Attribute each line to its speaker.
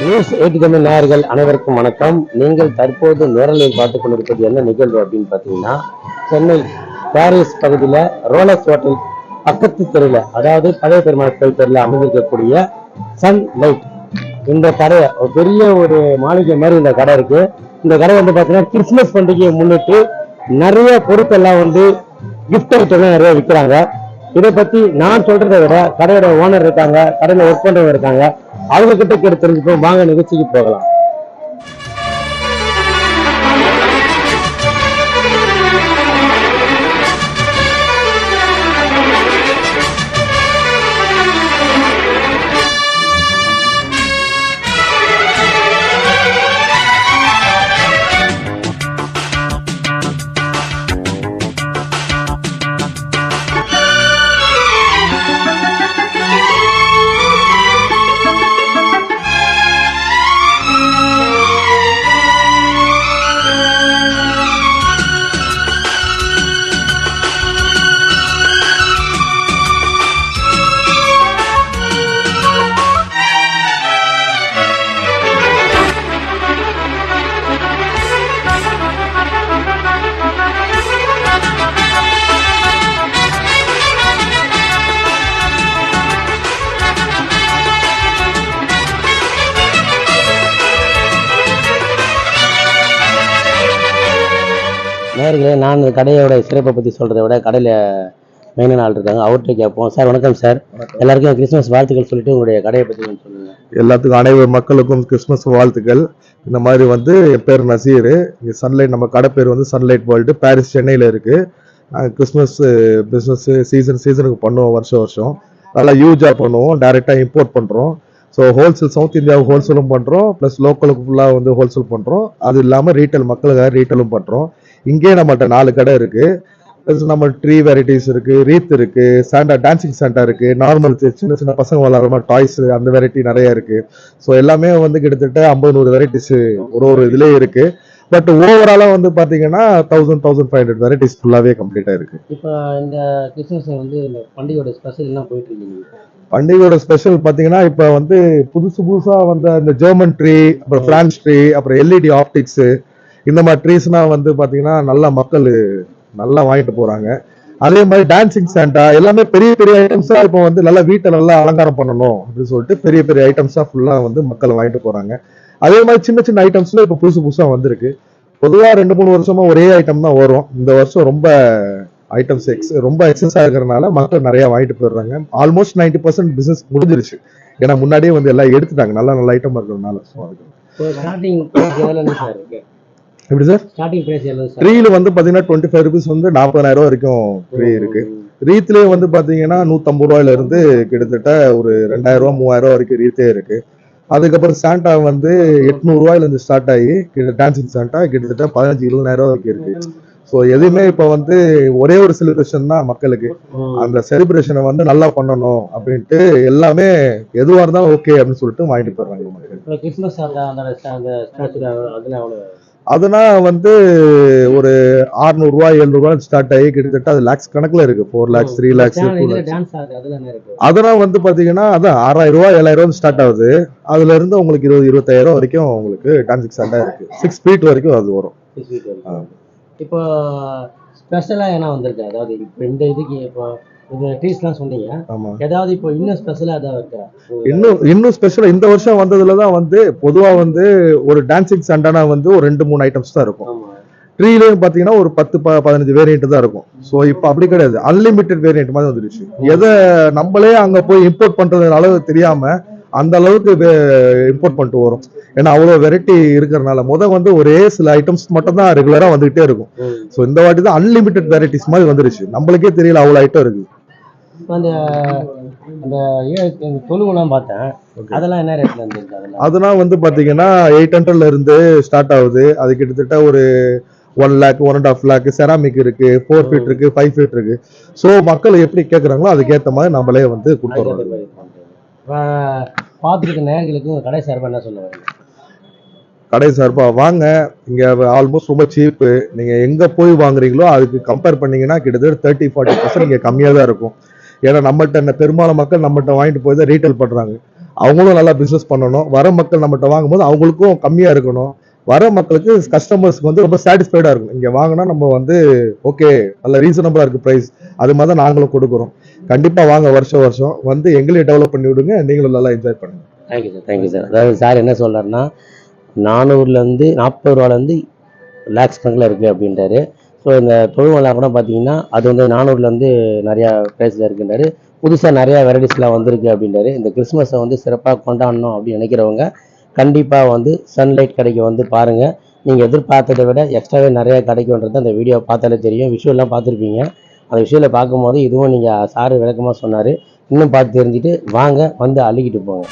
Speaker 1: News 8 Tamil நேயர்கள் அனைவருக்கும் வணக்கம். நீங்கள் தற்போது நேரலையில் பார்த்துக் கொண்டிருப்பது என்ன நிகழ்வு அப்படின்னு பார்த்தீங்கன்னா, சென்னை பாரிஸ் பகுதியில் ரோலக்ஸ் ஹோட்டல் பக்கத்து தெருவில், அதாவது பழைய பெருமாள் கோயில் தெருவில் அமைந்திருக்கக்கூடிய சன் லைட், இந்த கடை பெரிய ஒரு மாளிகை மாதிரி இந்த கடை இருக்கு. இந்த கடை வந்து பார்த்தீங்கன்னா கிறிஸ்துமஸ் பண்டிகையை முன்னிட்டு நிறைய பொருட்கள்லாம் வந்து கிஃப்ட் ஐட்டம்லாம் நிறைய விற்கிறாங்க. இதை பத்தி நான் சொல்றதை விட கடையோட ஓனர் இருக்காங்க, கடையில ஒர்க் பண்றவங்க இருக்காங்க, அவங்க கிட்ட கேட்டு தெரிஞ்சுப்போம். வாங்க நிகழ்ச்சிக்கு போகலாம். நேர்களே, நான் இந்த கடையோட சிறப்பை பற்றி சொல்கிறத விட கடையில் மெயினான ஆள் இருக்காங்க, அவர்கிட்ட கேட்போம். சார் வணக்கம் சார். எல்லாருக்கும் கிறிஸ்துமஸ் வாழ்த்துக்கள் சொல்லிட்டு உங்களுடைய கடையை பற்றி சொல்லுங்கள்.
Speaker 2: எல்லாத்துக்கும் அனைவரு மக்களுக்கும் கிறிஸ்துமஸ் வாழ்த்துக்கள். இந்த மாதிரி வந்து என் பேர் நசீர். இங்கே சன்லைட், நம்ம கடை பேர் வந்து சன்லைட் வேர்ல்டு, பாரிஸ் சென்னையில் இருக்குது. கிறிஸ்துமஸ் பிஸ்னஸ் சீசனுக்கு பண்ணுவோம், வருஷம் நல்லா யூஜாக பண்ணுவோம். டைரெக்டாக இம்போர்ட் பண்ணுறோம். ஸோ ஹோல்சேல், சவுத் இந்தியாவுக்கு ஹோல்சேலும் பண்ணுறோம், ப்ளஸ் லோக்கலுக்கு ஃபுல்லாக வந்து ஹோல்சேல் பண்ணுறோம். அது இல்லாமல் ரீட்டைல், மக்களுக்காக ரீட்டைலும் பண்ணுறோம். இங்கே நம்மகிட்ட 4 கடை இருக்கு. நம்ம ட்ரீ வெரைட்டிஸ் இருக்கு, ரீத் இருக்கு, சாண்டா, டான்சிங் சாண்டா இருக்கு, நார்மல் சின்ன சின்ன பசங்க விளாட்ற மாதிரி டாய்ஸ், அந்த வெரைட்டி நிறைய இருக்கு. ஸோ எல்லாமே வந்து கிட்டத்தட்ட 50-100 வெரைட்டிஸ் ஒரு இதுலேயே இருக்கு. பட் ஓவராலா வந்து பாத்தீங்கன்னா 1000-1500 வெரைட்டிஸ் ஃபுல்லாவே கம்ப்ளீட்டா இருக்கு.
Speaker 1: இப்போ இந்த கிறிஸ்துமஸ் வந்து பண்டிகையோட ஸ்பெஷல் என்ன போயிட்டு இருக்கீங்க?
Speaker 2: பண்டிகையோட ஸ்பெஷல் பாத்தீங்கன்னா இப்ப வந்து புதுசா வந்து இந்த ஜெர்மன் ட்ரீ, அப்புறம் பிரான்ஸ் ட்ரீ, அப்புறம் எல்இடி ஆப்டிக்ஸ், இந்த மாதிரி ட்ரீஸ்னா வந்து பாத்தீங்கன்னா நல்லா மக்கள் நல்லா வாங்கிட்டு போறாங்க. அதே மாதிரி டான்சிங் சாண்டா, எல்லாமே பெரிய பெரிய ஐட்டம்ஸா இப்போ வந்து நல்லா வீட்டை நல்லா அலங்காரம் பண்ணணும் அப்படின்னு சொல்லிட்டு பெரிய பெரிய ஐட்டம்ஸா ஃபுல்லா வந்து மக்கள் வாங்கிட்டு போறாங்க. அதே மாதிரி சின்ன சின்ன ஐட்டம்ஸ்ல இப்போ புதுசா வந்திருக்கு. பொதுவா 2-3 வருஷமா ஒரே ஐட்டம் தான் வரும். இந்த வருஷம் ரொம்ப ஐட்டம்ஸ் ரொம்ப எக்ஸஸா இருக்கிறதுனால மக்கள் நிறைய வாங்கிட்டு போயிடுறாங்க. ஆல்மோஸ்ட் 90% பிசினஸ் முடிஞ்சிருச்சு. ஏன்னா முன்னாடியே வந்து எல்லாம் எடுத்துட்டாங்க, நல்ல ஐட்டம் இருக்கிறதுனால. எப்படி சார்? ட்ரீல வந்து பாத்தீங்கன்னா 25 rupees வந்து 40,000 வரைக்கும் ட்ரீ இருக்கு. ரீத்லயே வந்து பாத்தீங்கன்னா 150 ரூபாயில இருந்து கிட்டத்தட்ட ஒரு 2000, 3000 வரைக்கும் ரீத்தே இருக்கு. அதுக்கப்புறம் சாண்டா வந்து 800 ரூபாயில இருந்து ஸ்டார்ட் ஆகி டான்சிங் சாண்டா கிட்டத்தட்ட 15-20,000 வரைக்கும் இருக்கு. ஸோ எதுவுமே இப்போ வந்து ஒரே ஒரு செலிப்ரேஷன் தான் மக்களுக்கு. அந்த செலிப்ரேஷனை வந்து நல்லா பண்ணணும் அப்படின்ட்டு எல்லாமே எதுவாக இருந்தாலும் ஓகே அப்படின்னு சொல்லிட்டு வாங்கிட்டு போயிடுறாங்க மக்கள். அதெல்லாம் வந்து ஒரு 600 ரூபாய் 700 ரூபாய் ஸ்டார்ட் ஆகி கிட்டத்தட்ட அது லேக்ஸ் கணக்குல இருக்கு. 4 lakhs 3 lakhs. அதெல்லாம் வந்து பாத்தீங்கன்னா அதான் 6000 ரூபாய் 7000 ரூபாய் ஸ்டார்ட் ஆகுது. அதுல இருந்து உங்களுக்கு 20-25,000 வரைக்கும் உங்களுக்கு டான்சிங் சாண்டா இருக்கு. 6 feet வரைக்கும் அது வரும்.
Speaker 1: இப்போ ஸ்பெஷலா என்ன வந்திருக்கு? அதாவது இப்போ இந்த இதுக்கு இப்போ ட்ரீஸ்லாம் சொன்னீங்க, ஏதாவது இப்போ இன்னும் ஸ்பெஷலா ஏதாவது இருக்கா?
Speaker 2: இன்னும் ஸ்பெஷலா இந்த வருஷம் வந்ததுலதான் வந்து பொதுவா வந்து ஒரு டான்சிங் சாண்டானா வந்து ஒரு 2-3 ஐட்டம்ஸ் தான் இருக்கும். ட்ரீலயும் பாத்தீங்கன்னா ஒரு 10-15 வேரியன்ட் தான் இருக்கும். ஸோ இப்போ அப்படி கிடையாது, அன்லிமிட்டெட் வேரியன்ட் மாதிரி வந்துருச்சு. எதை நம்மளே அங்க போய் இம்போர்ட் பண்றது அளவு தெரியாம அந்த அளவுக்கு இம்போர்ட் பண்ணிட்டு வரும். ஏன்னா அவ்வளவு வெரைட்டி இருக்கிறதுனால வந்து ஒரே சில ஐட்டம்ஸ் மட்டும் தான் ரெகுலரா வந்துகிட்டே இருக்கும். ஸோ இந்த வாட்டி தான் அன்லிமிட்டெட் வெரைட்டிஸ் மாதிரி வந்துருச்சு. நம்மளுக்கே தெரியல அவ்வளவு ஐட்டம் இருக்கு. அதெல்லாம் வந்து பாத்தீங்கன்னா 800ல இருந்து ஸ்டார்ட் ஆகுது. அது கிட்டத்தட்ட ஒரு 1 lakh 1.5 lakh செராமிக் இருக்கு, 4 feet இருக்கு, 5 feet இருக்கு. ஸோ மக்கள் எப்படி கேட்கறாங்களோ அதுக்கேற்ற மாதிரி நம்மளே வந்து கொடுத்துறோம்.
Speaker 1: பார்த்துருக்க நேயர்களுக்கு கடை சார்பா என்ன சொல்லுவாங்க?
Speaker 2: கடை சார்பா வாங்க, இங்க ஆல்மோஸ்ட் ரொம்ப சீப்பு. நீங்க எங்க போய் வாங்குறீங்களோ அதுக்கு கம்பேர் பண்ணீங்கன்னா கிட்டத்தட்ட 30-40% இங்க கம்மியா தான் இருக்கும். ஏன்னா நம்மகிட்ட பெரும்பாலும் மக்கள் நம்மகிட்ட வாங்கிட்டு போய் தான் ரீட்டைல் பண்றாங்க. அவங்களும் நல்லா பிஸ்னஸ் பண்ணணும். வர மக்கள் நம்மகிட்ட வாங்கும்போது அவங்களுக்கும் கம்மியாக இருக்கணும். வர மக்களுக்கு கஸ்டமர்ஸ்க்கு வந்து ரொம்ப சாட்டிஸ்ஃபைடாக இருக்கும். இங்கே வாங்கினா நம்ம வந்து ஓகே நல்ல ரீசனபிளாக இருக்குது ப்ரைஸ். அது மாதிரி தான் நாங்களும் கொடுக்குறோம். கண்டிப்பாக வாங்க வருஷம் வருஷம் வந்து எங்களையும் டெவலப் பண்ணி விடுங்க. நீங்களும் நல்லா என்ஜாய் பண்ணுங்க.
Speaker 1: Thank you sir. அதாவது சார் என்ன சொல்றாருன்னா 400லேருந்து 40 ரூபாலேருந்து லேக்ஸ் கணக்கில் இருக்குது அப்படின்றாரு. ஸோ இந்த தொழுவெல்லாம் கூட பார்த்தீங்கன்னா அது வந்து 400லேருந்து நிறையா ப்ரைஸில் இருக்குன்றாரு. புதுசாக நிறையா வெரைட்டிஸ்லாம் வந்திருக்கு அப்படின்றாரு. இந்த கிறிஸ்மஸை வந்து சிறப்பாக கொண்டாடணும் அப்படின்னு நினைக்கிறவங்க கண்டிப்பாக வந்து சன்லைட் கடைக்கு வந்து பாருங்கள். நீங்கள் எதிர்பார்த்ததை விட எக்ஸ்ட்ராவே நிறையா கிடைக்குன்றது அந்த வீடியோ பார்த்தாலே தெரியும். விஷுவல்லாம் பார்த்துருப்பீங்க. அந்த விஷுவலை பார்க்கும்போது இதுவும் நீங்கள் சார் விளக்கமாக சொன்னார். இன்னும் பார்த்து தெரிஞ்சுட்டு வாங்க வந்து அள்ளிக்கிட்டு போங்க.